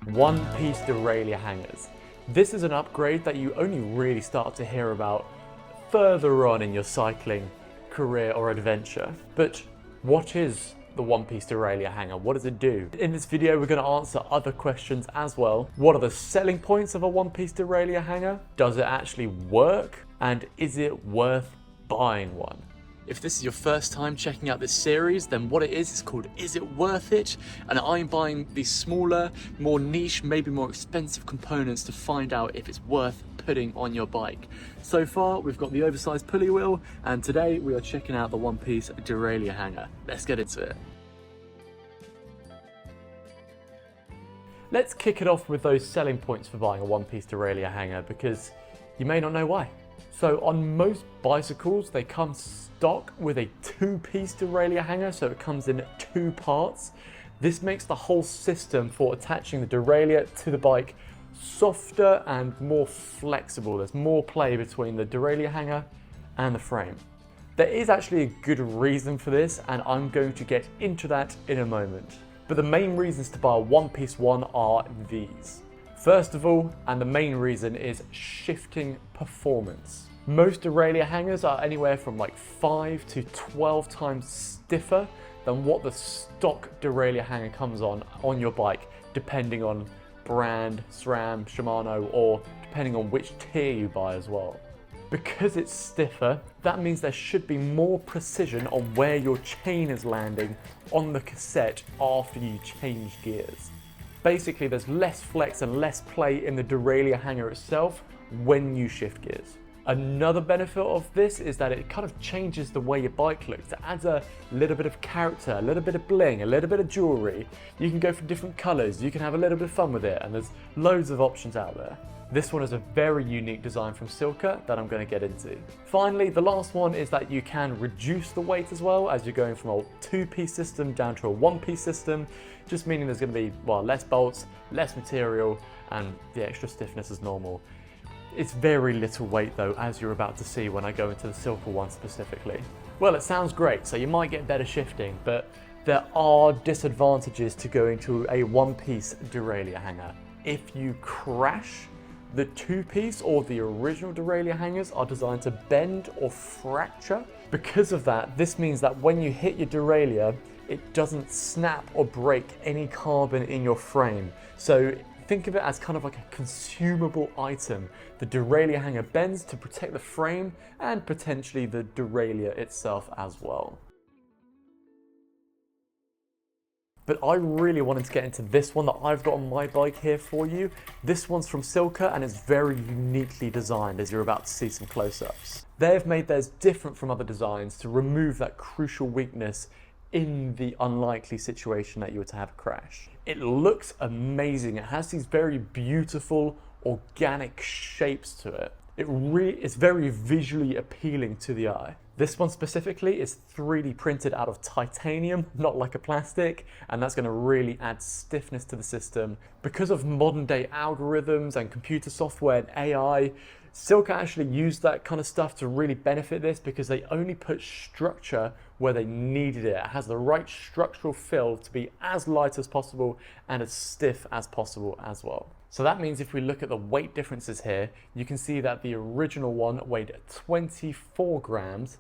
one-piece derailleur hangers. This is an upgrade that you only really start to hear about further on in your cycling career or adventure. But what is the one-piece derailleur hanger? What does it do? In this video, we're going to answer other questions as well. What are the selling points of a one-piece derailleur hanger? Does it actually work? And is it worth buying one? If this is your first time checking out this series, then what it is called Is It Worth It? And I'm buying these smaller, more niche, maybe more expensive components to find out if it's worth putting on your bike. So far, we've got the oversized pulley wheel, and today we are checking out the one-piece derailleur hanger. Let's get into it. Let's kick it off with those selling points for buying a one-piece derailleur hanger, because you may not know why. So on most bicycles, they come stock with a two-piece derailleur hanger, so it comes in two parts. This makes the whole system for attaching the derailleur to the bike softer and more flexible. There's more play between the derailleur hanger and the frame. There is actually a good reason for this, and I'm going to get into that in a moment. But the main reasons to buy a one-piece one are these. First of all, and the main reason, is shifting performance. Most derailleur hangers are anywhere from like 5 to 12 times stiffer than what the stock derailleur hanger comes on your bike, depending on brand, SRAM, Shimano, or depending on which tier you buy as well. Because it's stiffer, that means there should be more precision on where your chain is landing on the cassette after you change gears. Basically, there's less flex and less play in the derailleur hanger itself when you shift gears. Another benefit of this is that it kind of changes the way your bike looks. It adds a little bit of character, a little bit of bling, a little bit of jewelry. You can go for different colors, you can have a little bit of fun with it, and there's loads of options out there. This one is a very unique design from Silca that I'm going to get into. Finally, the last one is that you can reduce the weight as well, as you're going from a two-piece system down to a one-piece system, just meaning there's going to be, well, less bolts, less material, and the extra stiffness is normal. It's very little weight though, as you're about to see when I go into the Silca one specifically. Well, it sounds great, so you might get better shifting, but there are disadvantages to going to a one-piece derailleur hanger. If you crash, the two-piece or the original derailleur hangers are designed to bend or fracture. Because of that, this means that when you hit your derailleur, it doesn't snap or break any carbon in your frame. So think of it as kind of like a consumable item. The derailleur hanger bends to protect the frame and potentially the derailleur itself as well. But I really wanted to get into this one that I've got on my bike here for you. This one's from Silca and it's very uniquely designed, as you're about to see some close-ups. They've made theirs different from other designs to remove that crucial weakness in the unlikely situation that you were to have a crash. It looks amazing. It has these very beautiful organic shapes to it. It's very visually appealing to the eye. This one specifically is 3D printed out of titanium, not like a plastic, and that's going to really add stiffness to the system. Because of modern day algorithms and computer software and AI, Silca actually used that kind of stuff to really benefit this, because they only put structure where they needed it. It has the right structural fill to be as light as possible and as stiff as possible as well. So that means if we look at the weight differences here, you can see that the original one weighed 24 grams,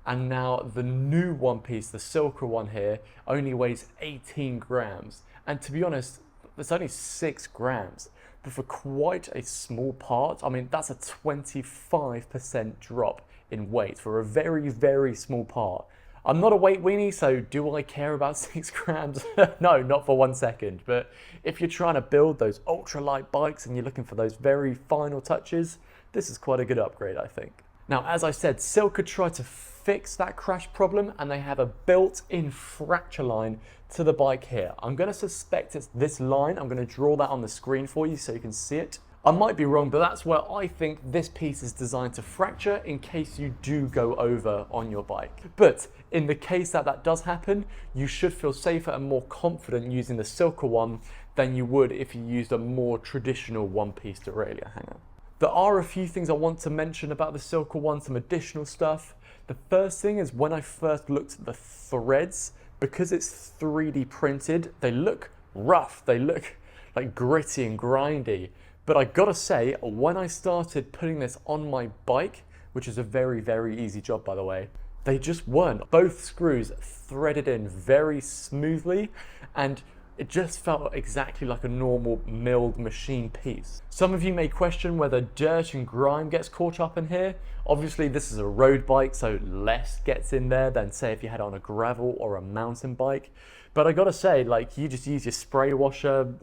and now the new one piece, the Silca one here, only weighs 18 grams. And to be honest, it's only 6 grams. But for quite a small part, I mean, that's a 25% drop in weight for a very, very small part. I'm not a weight weenie, so do I care about 6 grams? No, not for 1 second. But if you're trying to build those ultralight bikes and you're looking for those very final touches, this is quite a good upgrade, I think. Now, as I said, Silca tried to fix that crash problem, and they have a built-in fracture line to the bike here. I'm going to suspect it's this line. I'm going to draw that on the screen for you so you can see it. I might be wrong, but that's where I think this piece is designed to fracture in case you do go over on your bike. But in the case that that does happen, you should feel safer and more confident using the Silca one than you would if you used a more traditional one-piece derailleur hanger. There are a few things I want to mention about the Silca one, some additional stuff. The first thing is, when I first looked at the threads, because it's 3D printed, they look rough. They look like gritty and grindy. But I gotta say, when I started putting this on my bike, which is a very, very easy job by the way, they just weren't. Both screws threaded in very smoothly, and it just felt exactly like a normal milled machine piece. Some of you may question whether dirt and grime gets caught up in here. Obviously this is a road bike, so less gets in there than say if you had on a gravel or a mountain bike. But I gotta say, like, you just use your spray washer,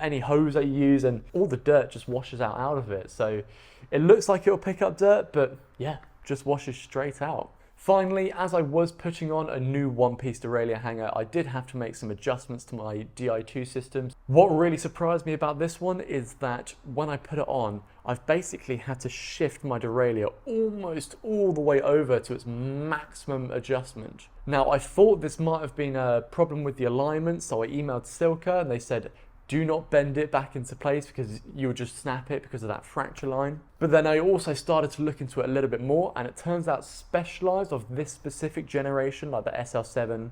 any hose that you use, and all the dirt just washes out of it. So it looks like it'll pick up dirt, but yeah, just washes straight out. Finally, as I was putting on a new one-piece derailleur hanger, I did have to make some adjustments to my Di2 systems. What really surprised me about this one is that when I put it on, I've basically had to shift my derailleur almost all the way over to its maximum adjustment. Now, I thought this might have been a problem with the alignment, so I emailed Silca and they said, do not bend it back into place because you'll just snap it because of that fracture line. But then I also started to look into it a little bit more, and it turns out Specialized of this specific generation, like the SL7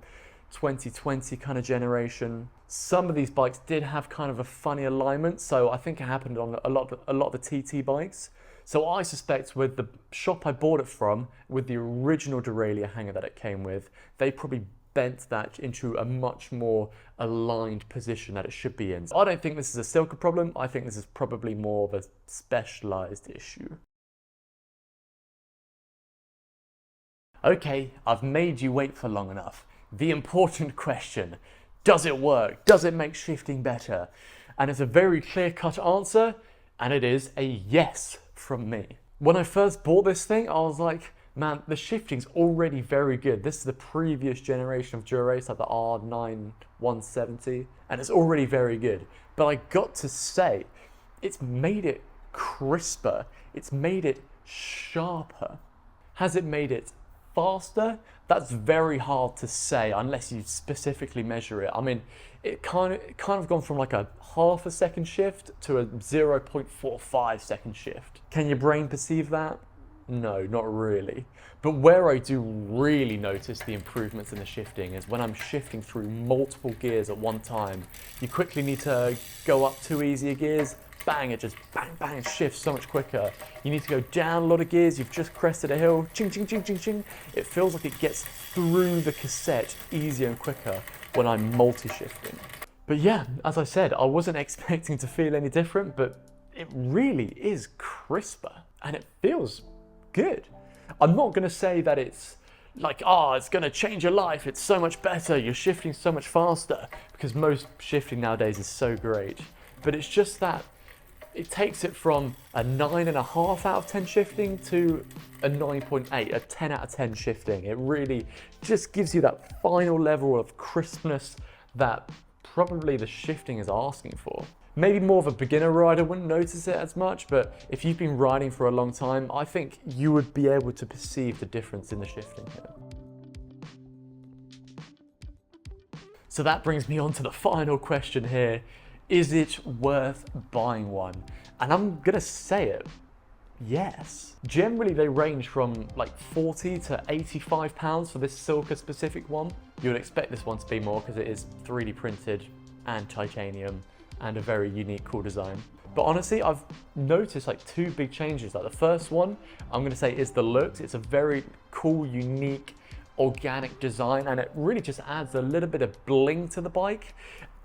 2020 kind of generation, some of these bikes did have kind of a funny alignment. So I think it happened on a lot of the TT bikes. So I suspect with the shop I bought it from, with the original derailleur hanger that it came with, they probably bent that into a much more aligned position that it should be in. So I don't think this is a Silca problem. I think this is probably more of a Specialized issue. Okay, I've made you wait for long enough. The important question, does it work? Does it make shifting better? And it's a very clear-cut answer, and it is a yes from me. When I first bought this thing, I was like, man, the shifting's already very good. This is the previous generation of Dura-Ace, like the R9 170, and it's already very good. But I got to say, it's made it crisper. It's made it sharper. Has it made it faster? That's very hard to say unless you specifically measure it. I mean, it kind of gone from like a half a second shift to a 0.45 second shift. Can your brain perceive that? No, not really. But where I do really notice the improvements in the shifting is when I'm shifting through multiple gears at one time. You quickly need to go up 2 easier gears, bang, it just bang, bang, shifts so much quicker. You need to go down a lot of gears, you've just crested a hill, ching, ching, ching, ching, ching. It feels like it gets through the cassette easier and quicker when I'm multi-shifting. But yeah, as I said, I wasn't expecting to feel any different, but it really is crisper and it feels good. I'm not going to say that it's like, oh, it's going to change your life, it's so much better, you're shifting so much faster, because most shifting nowadays is so great. But it's just that it takes it from a 9.5 out of 10 shifting to a 9.8, a 10 out of 10 shifting. It really just gives you that final level of crispness that probably the shifting is asking for. Maybe more of a beginner rider wouldn't notice it as much, but if you've been riding for a long time, I think you would be able to perceive the difference in the shifting here. So that brings me on to the final question here. Is it worth buying one? And I'm gonna say it, yes. Generally they range from like 40 to 85 pounds for this Silca specific one. You would expect this one to be more because it is 3D printed and titanium and a very unique, cool design. But honestly, I've noticed like 2 big changes. Like the first one, I'm gonna say is the looks. It's a very cool, unique, organic design, and it really just adds a little bit of bling to the bike.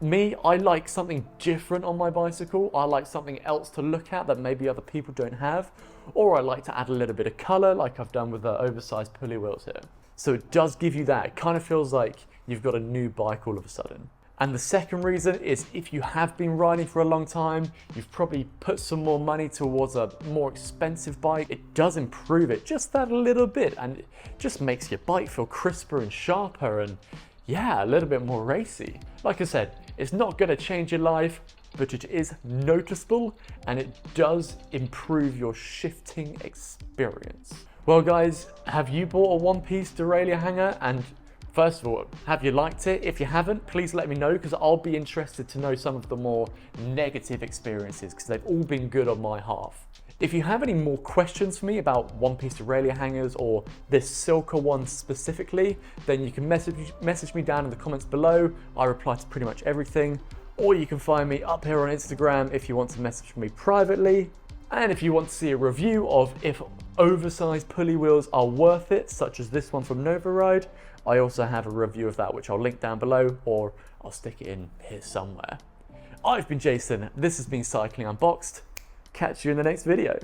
Me, I like something different on my bicycle. I like something else to look at that maybe other people don't have. Or I like to add a little bit of color like I've done with the oversized pulley wheels here. So it does give you that. It kind of feels like you've got a new bike all of a sudden. And the second reason is if you have been riding for a long time, you've probably put some more money towards a more expensive bike, it does improve it just that little bit, and it just makes your bike feel crisper and sharper and yeah, a little bit more racy. Like I said, it's not gonna change your life, but it is noticeable and it does improve your shifting experience. Well guys, have you bought a one-piece derailleur hanger? And first of all, have you liked it? If you haven't, please let me know, because I'll be interested to know some of the more negative experiences, because they've all been good on my half. If you have any more questions for me about one-piece derailleur hangers or this Silca one specifically, then you can message me down in the comments below. I reply to pretty much everything. or you can find me up here on Instagram if you want to message me privately. And if you want to see a review of if oversized pulley wheels are worth it, such as this one from Nova Ride, I also have a review of that, which I'll link down below, or I'll stick it in here somewhere. I've been Jason, this has been Cycling Unboxed. Catch you in the next video.